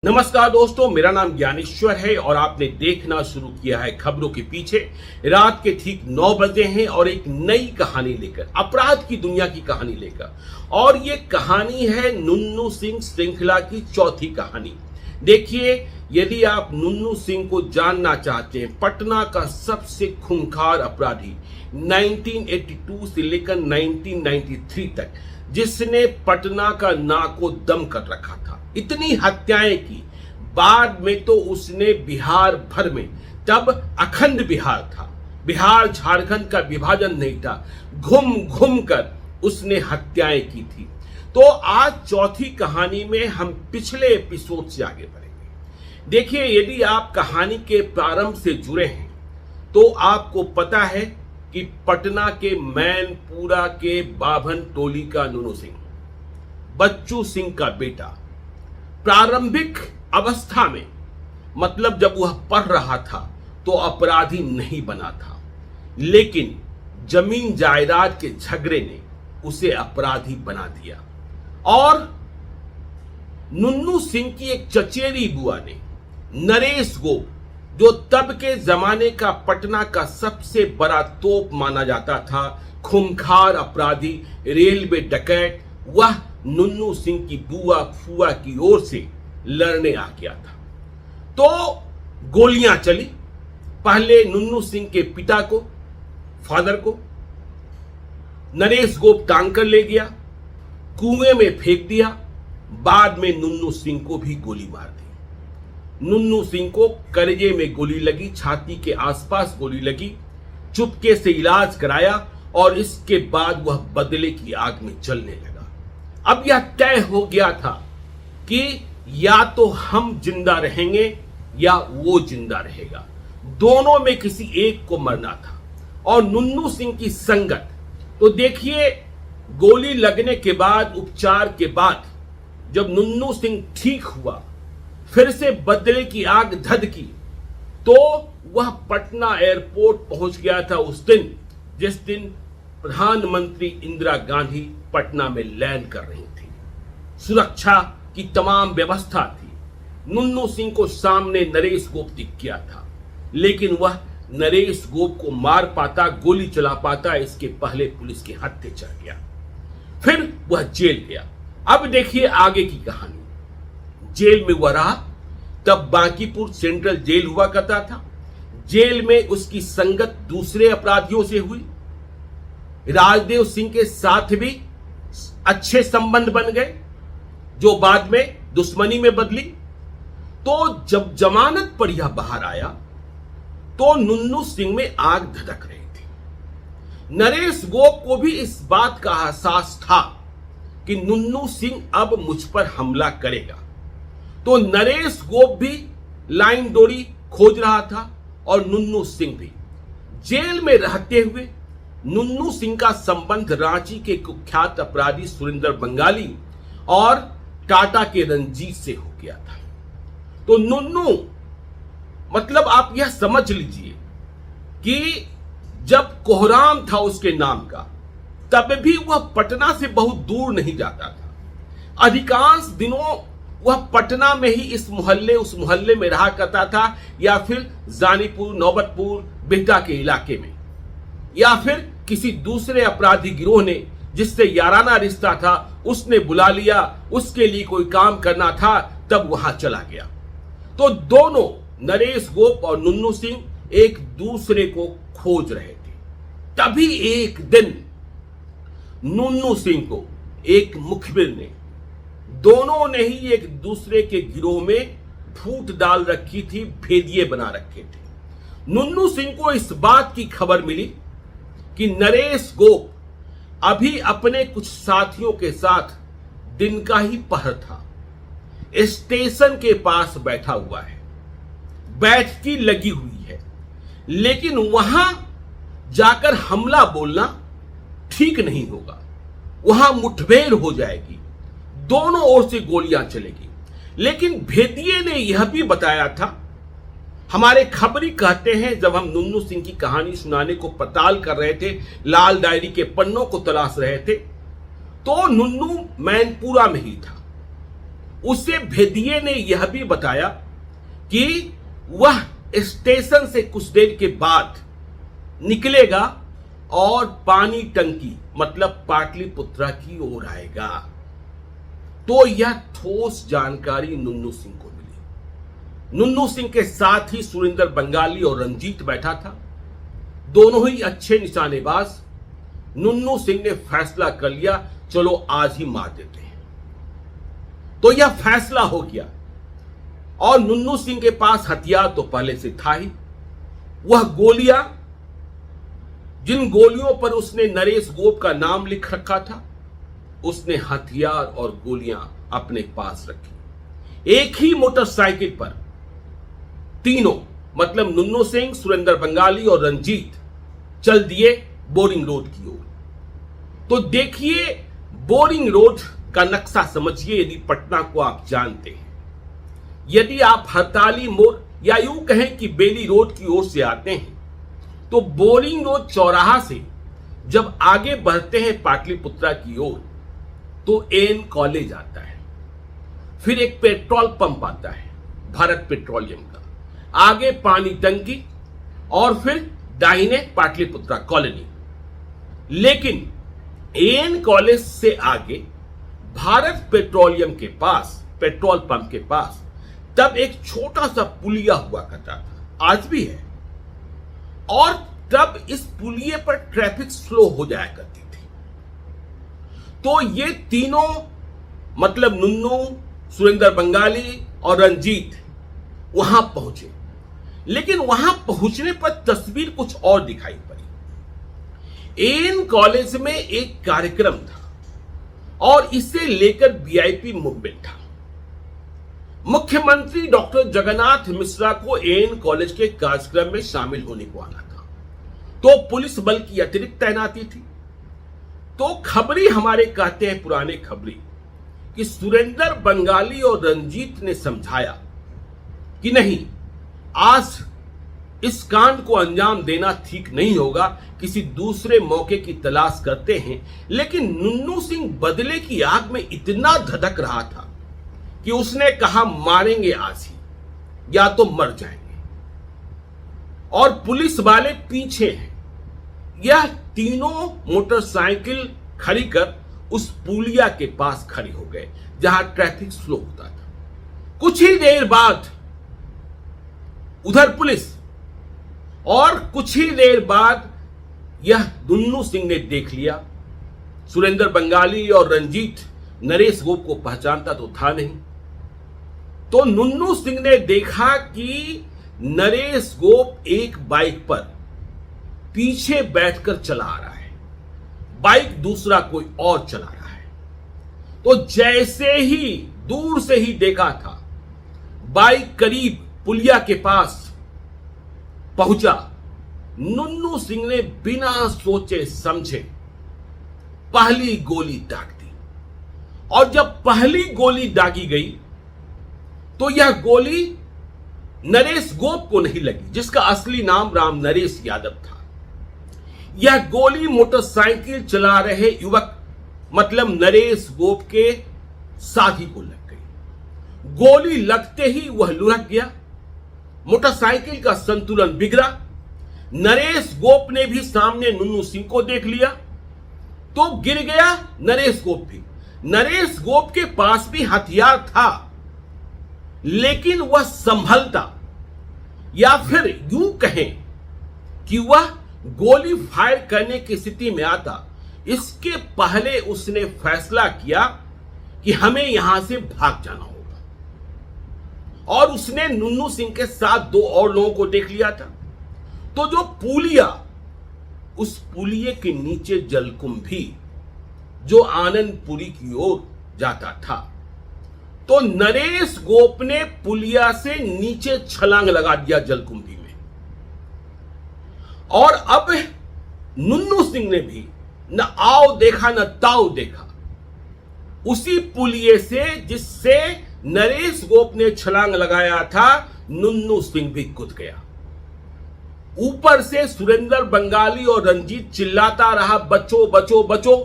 नमस्कार दोस्तों, मेरा नाम ज्ञानेश्वर है और आपने देखना शुरू किया है खबरों के पीछे। रात के ठीक 9 बजे हैं और एक नई कहानी लेकर, अपराध की दुनिया की कहानी लेकर। और ये कहानी है नुन्नू सिंह श्रृंखला की चौथी कहानी। देखिए, यदि आप नुन्नू सिंह को जानना चाहते हैं, पटना का सबसे खूंखार अपराधी 1982 से लेकर 1993 तक, जिसने पटना का नाको दम कर रखा था, इतनी हत्याएं की, बाद में तो उसने बिहार भर में, तब अखंड बिहार था, बिहार झारखंड का विभाजन नहीं था, घूम घूम कर उसने हत्याएं की थी। तो आज चौथी कहानी में हम पिछले एपिसोड से आगे बढ़ेंगे। देखिए, यदि आप कहानी के प्रारंभ से जुड़े हैं तो आपको पता है कि पटना के मैनपुरा के बाभन टोली का नुन्नू सिंह, बच्चू सिंह का बेटा, प्रारंभिक अवस्था में, मतलब जब वह पढ़ रहा था तो अपराधी नहीं बना था, लेकिन जमीन जायदाद के झगड़े ने उसे अपराधी बना दिया। और नुन्नू सिंह की एक चचेरी बुआ ने, नरेश गोप, जो तब के जमाने का पटना का सबसे बड़ा तोप माना जाता था, खूंखार अपराधी, रेलवे डकैत, वह नुन्नू सिंह की बुआ फुआ की ओर से लड़ने आ गया था। तो गोलियां चली, पहले नुन्नू सिंह के पिता को, फादर को नरेश गोप टांग कर ले गया, कुएं में फेंक दिया, बाद में नुन्नू सिंह को भी गोली मार दी। नुन्नू सिंह को कलेजे में गोली लगी, छाती के आसपास गोली लगी, चुपके से इलाज कराया और इसके बाद वह बदले की आग में जलने लगा। अब यह तय हो गया था कि या तो हम जिंदा रहेंगे या वो जिंदा रहेगा, दोनों में किसी एक को मरना था। और नुन्नू सिंह की संगत, तो देखिए, गोली लगने के बाद, उपचार के बाद, जब नुन्नू सिंह ठीक हुआ, फिर से बदले की आग धधकी, तो वह पटना एयरपोर्ट पहुंच गया था उस दिन, जिस दिन प्रधानमंत्री इंदिरा गांधी पटना में लैंड कर रही थी। सुरक्षा की तमाम व्यवस्था थी। नुन्नू सिंह को सामने नरेश गोप दिख गया था, लेकिन वह नरेश गोप को मार पाता, गोली चला पाता, इसके पहले पुलिस के हत्थे चढ़ गया। फिर वह जेल गया। अब देखिए आगे की कहानी। जेल में वह रहा, तब बांकीपुर सेंट्रल जेल हुआ करता था। जेल में उसकी संगत दूसरे अपराधियों से हुई। राजदेव सिंह के साथ भी अच्छे संबंध बन गए, जो बाद में दुश्मनी में बदली। तो जब जमानत पर यह बाहर आया तो नुन्नू सिंह में आग धधक रही थी। नरेश गोप को भी इस बात का एहसास था कि नुन्नू सिंह अब मुझ पर हमला करेगा। तो नरेश गोप भी लाइन डोरी खोज रहा था और नुन्नू सिंह भी। जेल में रहते हुए नुन्नू सिंह का संबंध रांची के कुख्यात अपराधी सुरेंद्र बंगाली और टाटा के रंजीत से हो गया था। तो नुन्नू, मतलब आप यह समझ लीजिए कि जब कोहराम था उसके नाम का, तब भी वह पटना से बहुत दूर नहीं जाता था। अधिकांश दिनों वह पटना में ही इस मोहल्ले उस मोहल्ले में रहा करता था, या फिर जानीपुर, नौबतपुर, बिहटा के इलाके में, या फिर किसी दूसरे अपराधी गिरोह ने, जिससे याराना रिश्ता था, उसने बुला लिया, उसके लिए कोई काम करना था, तब वहां चला गया। तो दोनों, नरेश गोप और नुन्नू सिंह, एक दूसरे को खोज रहे थे। तभी एक दिन नुन्नू सिंह को एक मुखबिर ने, दोनों ने ही एक दूसरे के गिरोह में फूट डाल रखी थी, भेदिए बना रखे थे। नुन्नू सिंह को इस बात की खबर मिली कि नरेश गोप अभी अपने कुछ साथियों के साथ, दिन का ही पहर था, स्टेशन के पास बैठा हुआ है, बैठकी लगी हुई है, लेकिन वहां जाकर हमला बोलना ठीक नहीं होगा, वहां मुठभेड़ हो जाएगी, दोनों ओर से गोलियां चलेगी। लेकिन भेदिए ने यह भी बताया था, हमारे खबरी कहते हैं, जब हम नुन्नू सिंह की कहानी सुनाने को पड़ताल कर रहे थे, लाल डायरी के पन्नों को तलाश रहे थे, तो नुन्नू मैनपुरा में ही था। उसे भेदिये ने यह भी बताया कि वह स्टेशन से कुछ देर के बाद निकलेगा और पानी टंकी मतलब पाटलिपुत्रा की ओर आएगा। तो यह ठोस जानकारी नुन्नू सिंह को मिली। नुन्नू सिंह के साथ ही सुरेंद्र बंगाली और रंजीत बैठा था, दोनों ही अच्छे निशानेबाज। नुन्नू सिंह ने फैसला कर लिया, चलो आज ही मार देते हैं। तो यह फैसला हो गया और नुन्नू सिंह के पास हथियार तो पहले से था ही। वह गोलियां, जिन गोलियों पर उसने नरेश गोप का नाम लिख रखा था, उसने हथियार और गोलियां अपने पास रखी। एक ही मोटरसाइकिल पर तीनों मतलब नुन्नू सिंह, सुरेंद्र बंगाली और रंजीत चल दिए बोरिंग रोड की ओर। तो देखिए, बोरिंग रोड का नक्शा समझिए। यदि पटना को आप जानते हैं, यदि आप हड़ताली मोड़ या यूं कहें कि बेली रोड की ओर से आते हैं, तो बोरिंग रोड चौराहा से जब आगे बढ़ते हैं पाटलिपुत्रा की ओर, तो एन कॉलेज आता है, फिर एक पेट्रोल पंप आता है भारत पेट्रोलियम का, आगे पानी टंकी और फिर दाहिने पाटलिपुत्रा कॉलोनी। लेकिन एन कॉलेज से आगे भारत पेट्रोलियम के पास, पेट्रोल पंप के पास, तब एक छोटा सा पुलिया हुआ करता था, आज भी है। और तब इस पुलिये पर ट्रैफिक स्लो हो जाया करती थी। तो ये तीनों मतलब नुन्नू, सुरेंद्र बंगाली और रंजीत वहां पहुंचे। लेकिन वहां पहुंचने पर तस्वीर कुछ और दिखाई पड़ी। एन कॉलेज में एक कार्यक्रम था और इसे लेकर वीआईपी मूवमेंट था। मुख्यमंत्री डॉक्टर जगन्नाथ मिश्रा को एन कॉलेज के कार्यक्रम में शामिल होने को आना था, तो पुलिस बल की अतिरिक्त तैनाती थी। तो खबरी हमारे कहते हैं, पुराने खबरी, कि सुरेंद्र बंगाली और रंजीत ने समझाया कि नहीं, आज इस कांड को अंजाम देना ठीक नहीं होगा, किसी दूसरे मौके की तलाश करते हैं। लेकिन नुन्नू सिंह बदले की आग में इतना धधक रहा था कि उसने कहा, मारेंगे आज ही या तो मर जाएंगे। और पुलिस वाले पीछे हैं। यह तीनों मोटरसाइकिल खड़ी कर उस पुलिया के पास खड़ी हो गए जहां ट्रैफिक स्लो होता था। कुछ ही देर बाद उधर पुलिस, और कुछ ही देर बाद यह नुन्नू सिंह ने देख लिया। सुरेंद्र बंगाली और रंजीत नरेश गोप को पहचानता तो था नहीं। तो नुन्नू सिंह ने देखा कि नरेश गोप एक बाइक पर पीछे बैठकर चला आ रहा है, बाइक दूसरा कोई और चला रहा है। तो जैसे ही दूर से ही देखा था, बाइक करीब पुलिया के पास पहुंचा, नुन्नू सिंह ने बिना सोचे समझे पहली गोली दाग दी। और जब पहली गोली दागी गई तो यह गोली नरेश गोप को नहीं लगी, जिसका असली नाम राम नरेश यादव था। यह गोली मोटरसाइकिल चला रहे युवक मतलब नरेश गोप के साथी को लग गई। गोली लगते ही वह लुढ़क गया, मोटरसाइकिल का संतुलन बिगड़ा। नरेश गोप ने भी सामने नुन्नू सिंह को देख लिया तो गिर गया नरेश गोप भी। नरेश गोप के पास भी हथियार था, लेकिन वह संभलता, या फिर यूं कहें कि वह गोली फायर करने की स्थिति में आता, इसके पहले उसने फैसला किया कि हमें यहां से भाग जाना होगा। और उसने नुन्नू सिंह के साथ दो और लोगों को देख लिया था। तो जो पुलिया, उस पुलिये के नीचे जलकुंभ भी जो आनंदपुरी की ओर जाता था। तो नरेश गोप ने पुलिया से नीचे छलांग लगा दिया जलकुंभी में। और अब नुन्नू सिंह ने भी न आओ देखा न ताओ देखा, उसी पुलिये से जिससे नरेश गोप ने छलांग लगाया था, नुन्नू सिंह भी कूद गया। ऊपर से सुरेंद्र बंगाली और रंजीत चिल्लाता रहा, बचो बचो बचो।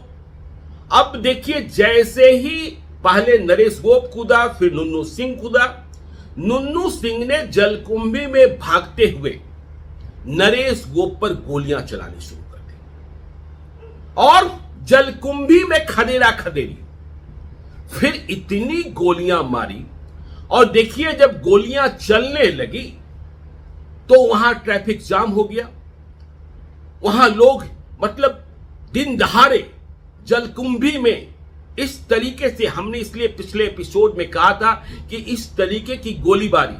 अब देखिए, जैसे ही पहले नरेश गोप कूदा, फिर नुन्नू सिंह कूदा। नुन्नू सिंह ने जलकुंभी में भागते हुए नरेश गोप पर गोलियां चलानी शुरू कर दी और जलकुंभी में खदेड़ा खदेड़ी, फिर इतनी गोलियां मारी। और देखिए, जब गोलियां चलने लगी तो वहां ट्रैफिक जाम हो गया। वहां लोग मतलब दिन दहाड़े जलकुंभी में इस तरीके से, हमने इसलिए पिछले एपिसोड में कहा था कि इस तरीके की गोलीबारी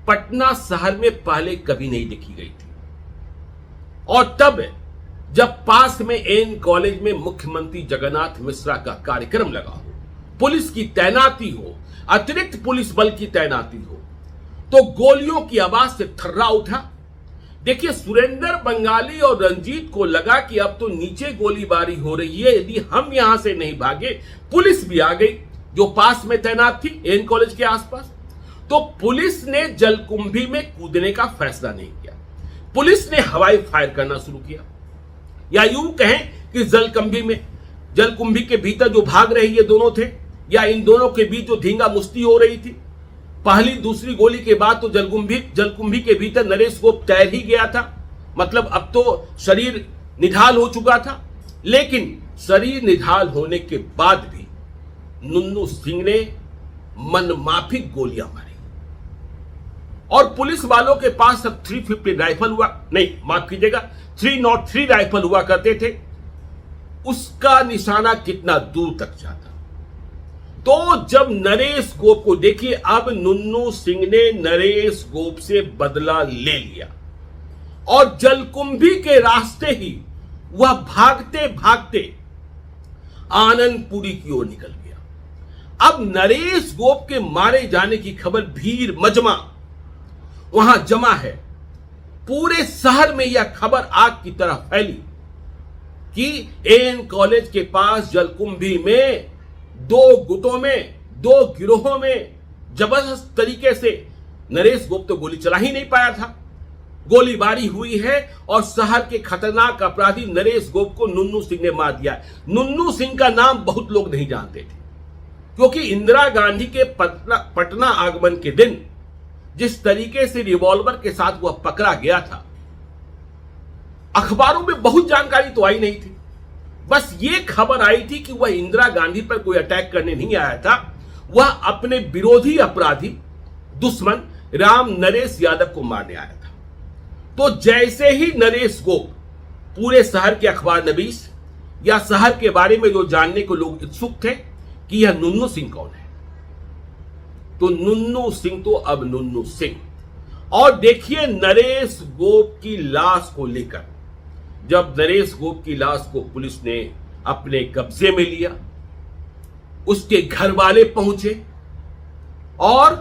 पटना शहर में पहले कभी नहीं देखी गई थी। और तब जब पास में एन कॉलेज में मुख्यमंत्री जगन्नाथ मिश्रा का कार्यक्रम लगा हो, पुलिस की तैनाती हो, अतिरिक्त पुलिस बल की तैनाती हो, तो गोलियों की आवाज से थर्रा उठा। देखिए, सुरेंद्र बंगाली और रंजीत को लगा कि अब तो नीचे गोलीबारी हो रही है, यदि हम यहां से नहीं भागे, पुलिस भी आ गई जो पास में तैनात थी एन कॉलेज के आसपास। तो पुलिस ने जलकुंभी में कूदने का फैसला नहीं किया। पुलिस ने हवाई फायर करना शुरू किया, या यूं कहें कि जलकुंभी के भीतर जो भाग रहे ये दोनों थे, या इन दोनों के बीच जो धींगा मुश्ती हो रही थी। पहली दूसरी गोली के बाद तो जलकुंभी के भीतर नरेश गोप तैर ही गया था, मतलब अब तो शरीर निढाल हो चुका था। लेकिन शरीर निढाल होने के बाद भी नुन्नू सिंह ने मनमाफिक गोलियां मारी और पुलिस वालों के पास अब 350 राइफल हुआ, नहीं माफ कीजिएगा, 303 राइफल हुआ करते थे। उसका निशाना कितना दूर तक जाता। तो जब नरेश गोप को देखिए, अब नुन्नू सिंह ने नरेश गोप से बदला ले लिया और जलकुंभी के रास्ते ही वह भागते भागते आनंदपुरी की ओर निकल गया। अब नरेश गोप के मारे जाने की खबर भीड़ मजमा वहां जमा है। पूरे शहर में यह खबर आग की तरह फैली कि एन कॉलेज के पास जलकुंभी में दो गुटों में, दो गिरोहों में जबरदस्त तरीके से, नरेश गोप तो गोली चला ही नहीं पाया था, गोलीबारी हुई है और शहर के खतरनाक अपराधी नरेश गोप को नुन्नू सिंह ने मार दिया। नुन्नू सिंह का नाम बहुत लोग नहीं जानते थे, क्योंकि इंदिरा गांधी के पटना आगमन के दिन जिस तरीके से रिवॉल्वर के साथ वह पकड़ा गया था, अखबारों में बहुत जानकारी तो आई नहीं थी। बस ये खबर आई थी कि वह इंदिरा गांधी पर कोई अटैक करने नहीं आया था, वह अपने विरोधी अपराधी दुश्मन राम नरेश यादव को मारने आया था। तो जैसे ही नरेश गोप, पूरे शहर के अखबार नवीस या शहर के बारे में जो जानने को लोग इच्छुक थे कि यह नुन्नू सिंह कौन है, तो नुन्नू सिंह तो अब नुन्नू सिंह। और देखिए, नरेश गोप की लाश को लेकर, जब नरेश गोप की लाश को पुलिस ने अपने कब्जे में लिया, उसके घर वाले पहुंचे और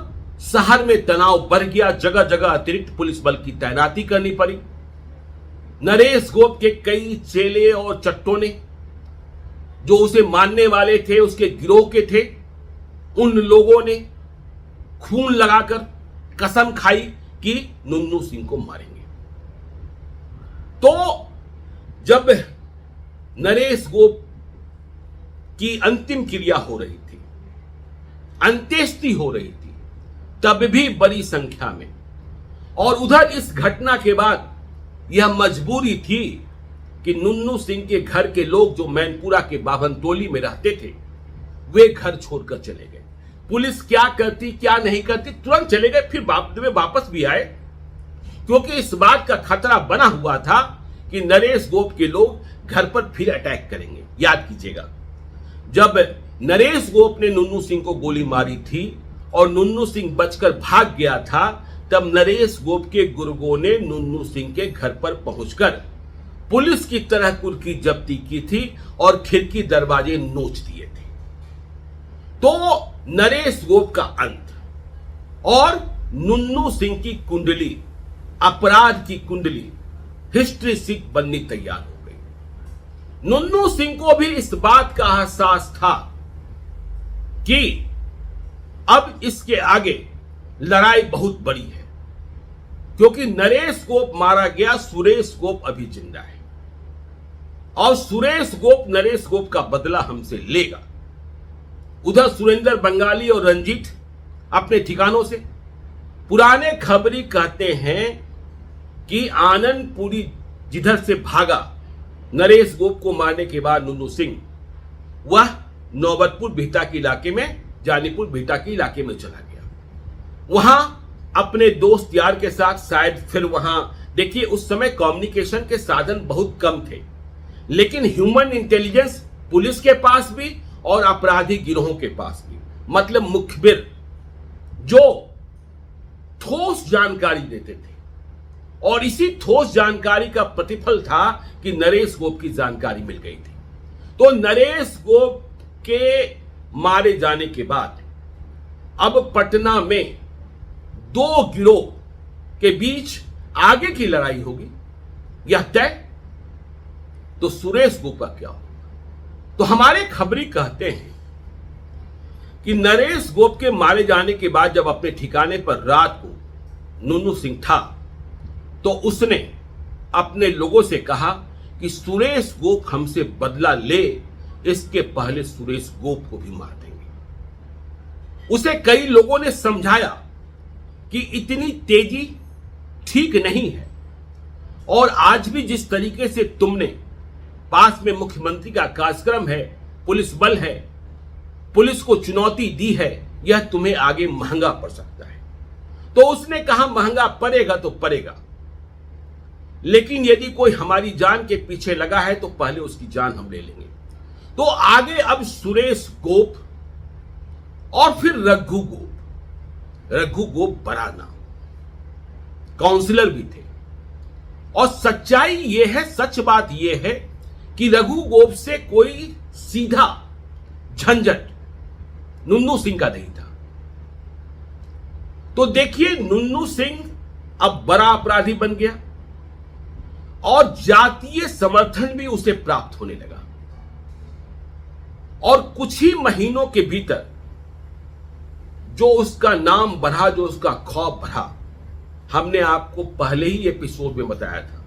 शहर में तनाव बढ़ गया। जगह जगह अतिरिक्त पुलिस बल की तैनाती करनी पड़ी। नरेश गोप के कई चेले और चट्टोने जो उसे मानने वाले थे, उसके गिरोह के थे, उन लोगों ने खून लगाकर कसम खाई कि नुन्नू सिंह को मारेंगे। तो जब नरेश गोप की अंतिम क्रिया हो रही थी, अंत्येष्टि हो रही थी, तब भी बड़ी संख्या में, और उधर इस घटना के बाद यह मजबूरी थी कि नुन्नू सिंह के घर के लोग जो मैनपुरा के बाभन टोली में रहते थे, वे घर छोड़कर चले गए। पुलिस क्या करती क्या नहीं करती, तुरंत चले गए, फिर वापस भी आए, क्योंकि इस बात का खतरा बना हुआ था कि नरेश गोप के लोग घर पर फिर अटैक करेंगे। याद कीजिएगा, जब नरेश गोप ने नुन्नू सिंह को गोली मारी थी और नुन्नू सिंह बचकर भाग गया था, तब नरेश गोप के गुर्गों ने नुन्नू सिंह के घर पर पहुंचकर पुलिस की तरह कुर्की जब्ती की थी और खिड़की दरवाजे नोच दिए थे। तो नरेश गोप का अंत और नुन्नू सिंह की कुंडली, अपराध की कुंडली, हिस्ट्री शीट बननी तैयार हो गई। नुन्नू सिंह को भी इस बात का एहसास था कि अब इसके आगे लड़ाई बहुत बड़ी है, क्योंकि नरेश गोप मारा गया, सुरेश गोप अभी जिंदा है और सुरेश गोप नरेश गोप का बदला हमसे लेगा। उधर सुरेंद्र बंगाली और रंजीत अपने ठिकानों से। पुराने खबरी कहते हैं कि आनंदपुरी जिधर से भागा नरेश गोप को मारने के बाद नुन्नू सिंह, वह नौबतपुर बिहटा के इलाके में, जानीपुर बिहटा के इलाके में चला गया। वहां अपने दोस्त यार के साथ शायद फिर वहां, देखिए उस समय कम्युनिकेशन के साधन बहुत कम थे, लेकिन ह्यूमन इंटेलिजेंस पुलिस के पास भी और अपराधी गिरोहों के पास भी, मतलब मुखबिर जो ठोस जानकारी देते थे, और इसी ठोस जानकारी का प्रतिफल था कि नरेश गोप की जानकारी मिल गई थी। तो नरेश गोप के मारे जाने के बाद अब पटना में दो गिरोह के बीच आगे की लड़ाई होगी, यह तय। तो सुरेश गोप का क्या होगा? तो हमारे खबरी कहते हैं कि नरेश गोप के मारे जाने के बाद जब अपने ठिकाने पर रात को नुन्नू सिंह था, तो उसने अपने लोगों से कहा कि सुरेश गोप हमसे बदला ले, इसके पहले सुरेश गोप को भी मार देंगे। उसे कई लोगों ने समझाया कि इतनी तेजी ठीक नहीं है, और आज भी जिस तरीके से तुमने, पास में मुख्यमंत्री का कार्यक्रम है, पुलिस बल है, पुलिस को चुनौती दी है, यह तुम्हें आगे महंगा पड़ सकता है। तो उसने कहा महंगा पड़ेगा तो पड़ेगा, लेकिन यदि कोई हमारी जान के पीछे लगा है तो पहले उसकी जान हम ले लेंगे। तो आगे अब सुरेश गोप और फिर रघु गोप। रघु गोप बड़ा नाम, काउंसलर भी थे, और सच्चाई यह है, सच बात यह है कि रघु गोप से कोई सीधा झंझट नुन्नू सिंह का नहीं था। तो देखिए नुन्नू सिंह अब बड़ा अपराधी बन गया और जातीय समर्थन भी उसे प्राप्त होने लगा, और कुछ ही महीनों के भीतर जो उसका नाम बढ़ा, जो उसका खौफ बढ़ा, हमने आपको पहले ही एपिसोड में बताया था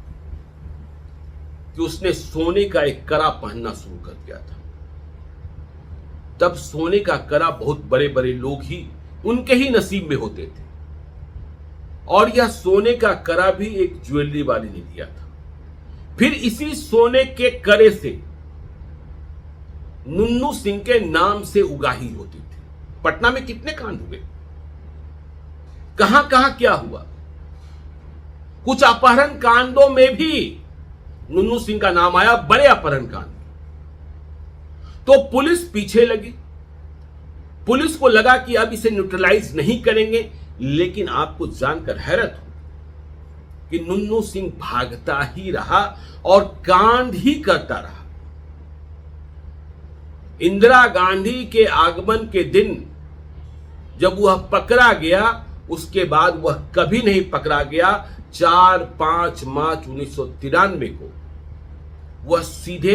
कि उसने सोने का एक कड़ा पहनना शुरू कर दिया था। तब सोने का कड़ा बहुत बड़े बड़े लोग ही, उनके ही नसीब में होते थे, और यह सोने का कड़ा भी एक ज्वेलरी वाले ने दिया था। फिर इसी सोने के कड़े से नुन्नू सिंह के नाम से उगाही होती थी। पटना में कितने कांड हुए, कहां कहां क्या हुआ। कुछ अपहरण कांडों में भी नुन्नू सिंह का नाम आया, बड़े अपहरण कांड। तो पुलिस पीछे लगी, पुलिस को लगा कि अब इसे न्यूट्रलाइज नहीं करेंगे, लेकिन आपको जानकर हैरत हो कि नुन्नू सिंह भागता ही रहा और कांड ही करता रहा। इंदिरा गांधी के आगमन के दिन जब वह पकड़ा गया, उसके बाद वह कभी नहीं पकड़ा गया। 4-5 मार्च 1993 को वह सीधे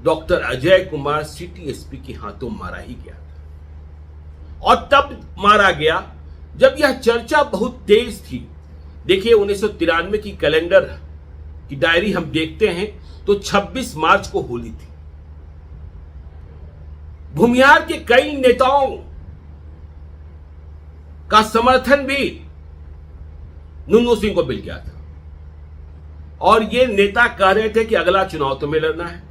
doctor Ajay Kumar city SP के हाथों मारा ही गया था। और तब मारा गया जब यह चर्चा बहुत तेज थी। देखिए 1993 की कैलेंडर की डायरी हम देखते हैं तो 26 मार्च को होली थी। भूमिहार के कई नेताओं का समर्थन भी नुन्नू सिंह को मिल गया था, और ये नेता कह रहे थे कि अगला चुनाव तुम्हें लड़ना है।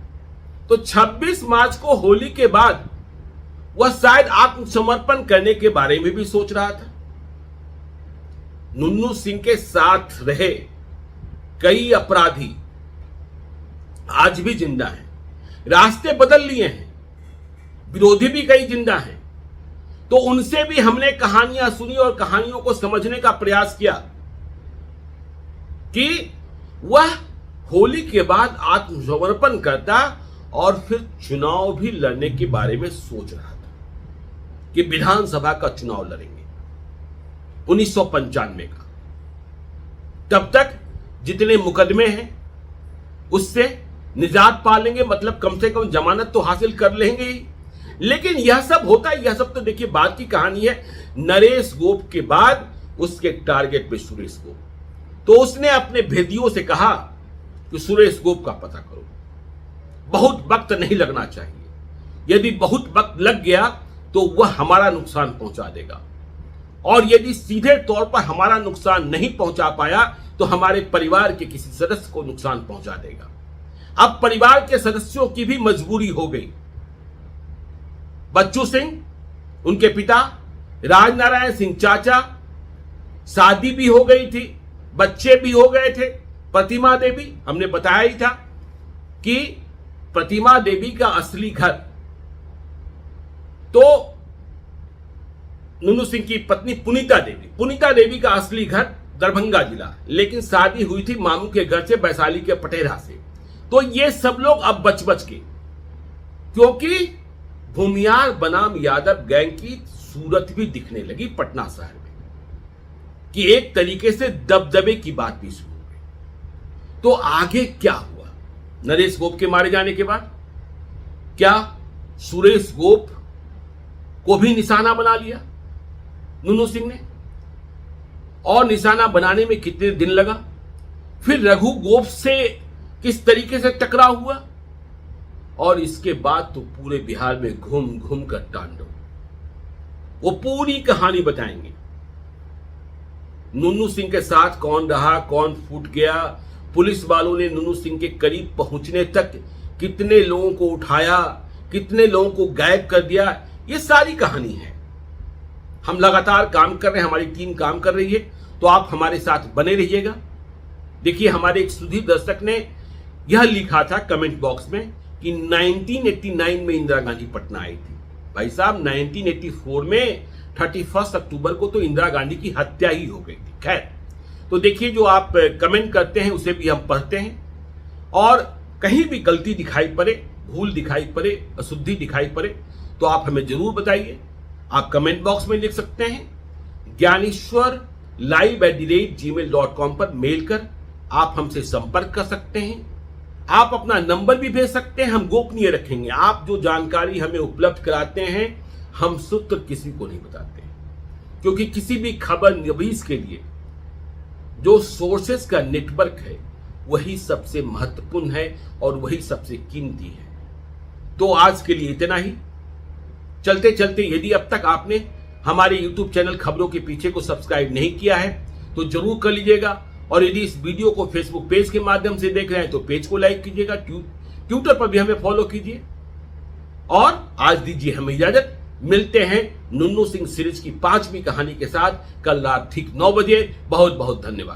तो 26 मार्च को होली के बाद वह शायद आत्मसमर्पण करने के बारे में भी सोच रहा था। नुन्नू सिंह के साथ रहे कई अपराधी आज भी जिंदा हैं, रास्ते बदल लिए हैं, विरोधी भी कई जिंदा हैं। तो उनसे भी हमने कहानियां सुनी और कहानियों को समझने का प्रयास किया कि वह होली के बाद आत्मसमर्पण करता और फिर चुनाव भी लड़ने के बारे में सोच रहा था कि विधानसभा का चुनाव लड़ेंगे 1995 का। तब तक जितने मुकदमे हैं उससे निजात पा लेंगे, मतलब कम से कम जमानत तो हासिल कर लेंगे ही। लेकिन यह सब होता है, यह सब तो देखिए बात की कहानी है। नरेश गोप के बाद उसके टारगेट पे सुरेश गोप, तो उसने अपने भेदियों से कहा कि सुरेश गोप का पता करो, बहुत वक्त नहीं लगना चाहिए। यदि बहुत वक्त लग गया तो वह हमारा नुकसान पहुंचा देगा, और यदि सीधे तौर पर हमारा नुकसान नहीं पहुंचा पाया तो हमारे परिवार के किसी सदस्य को नुकसान पहुंचा देगा। अब परिवार के सदस्यों की भी मजबूरी हो गई। बच्चू सिंह, उनके पिता राजनारायण सिंह चाचा, शादी भी हो गई थी, बच्चे भी हो गए थे। प्रतिमा देवी, हमने बताया ही था कि प्रतिमा देवी का असली घर तो नुनू सिंह की पत्नी पुनीता देवी का असली घर दरभंगा जिला, लेकिन शादी हुई थी मामू के घर से, वैशाली के पटेरा से। तो ये सब लोग अब बच के, क्योंकि भूमियार बनाम यादव गैंग की सूरत भी दिखने लगी पटना शहर में, कि एक तरीके से दबदबे की बात भी शुरू हो गई। तो आगे क्या हुआ? नरेश गोप के मारे जाने के बाद क्या सुरेश गोप को भी निशाना बना लिया नुनू सिंह ने? और निशाना बनाने में कितने दिन लगा? फिर रघु गोप से किस तरीके से टकराव हुआ? और इसके बाद तो पूरे बिहार में घूम घूम कर तांडव, वो पूरी कहानी बताएंगे। नुनू सिंह के साथ कौन रहा, कौन फूट गया, पुलिस वालों ने नुनू सिंह के करीब पहुंचने तक कितने लोगों को उठाया, कितने लोगों को गायब कर दिया, ये सारी कहानी है। हम लगातार काम कर रहे हैं, हमारी टीम काम कर रही है, तो आप हमारे साथ बने रहिएगा। देखिए, हमारे एक सुधीर दर्शक ने यह लिखा था कमेंट बॉक्स में कि 1989 में इंदिरा गांधी पटना आई थी। भाई साहब, 1984 में 31 अक्टूबर को तो इंदिरा गांधी की हत्या ही हो गई थी। खैर, तो देखिए, जो आप कमेंट करते हैं उसे भी हम पढ़ते हैं, और कहीं भी गलती दिखाई पड़े, भूल दिखाई पड़े, अशुद्धि दिखाई पड़े तो आप हमें जरूर बताइए। आप कमेंट बॉक्स में लिख सकते हैं, gyaneshwarlive@gmail.com पर मेल कर आप हमसे संपर्क कर सकते हैं। आप अपना नंबर भी भेज सकते हैं, हम गोपनीय रखेंगे। आप जो जानकारी हमें उपलब्ध कराते हैं, हम सूत्र किसी को नहीं बताते, क्योंकि किसी भी खबर नवीस के लिए जो सोर्सेस का नेटवर्क है वही सबसे महत्वपूर्ण है और वही सबसे कीमती है। तो आज के लिए इतना ही। चलते चलते, यदि अब तक आपने हमारे YouTube चैनल खबरों के पीछे को सब्सक्राइब नहीं किया है तो जरूर कर लीजिएगा, और यदि इस वीडियो को फेसबुक पेज के माध्यम से देख रहे हैं तो पेज को लाइक कीजिएगा, ट्विटर पर भी हमें फॉलो कीजिए। और आज दीजिए हमें इजाजत, मिलते हैं नुन्नू सिंह सीरीज की 5वीं कहानी के साथ कल रात ठीक 9 बजे। बहुत बहुत धन्यवाद।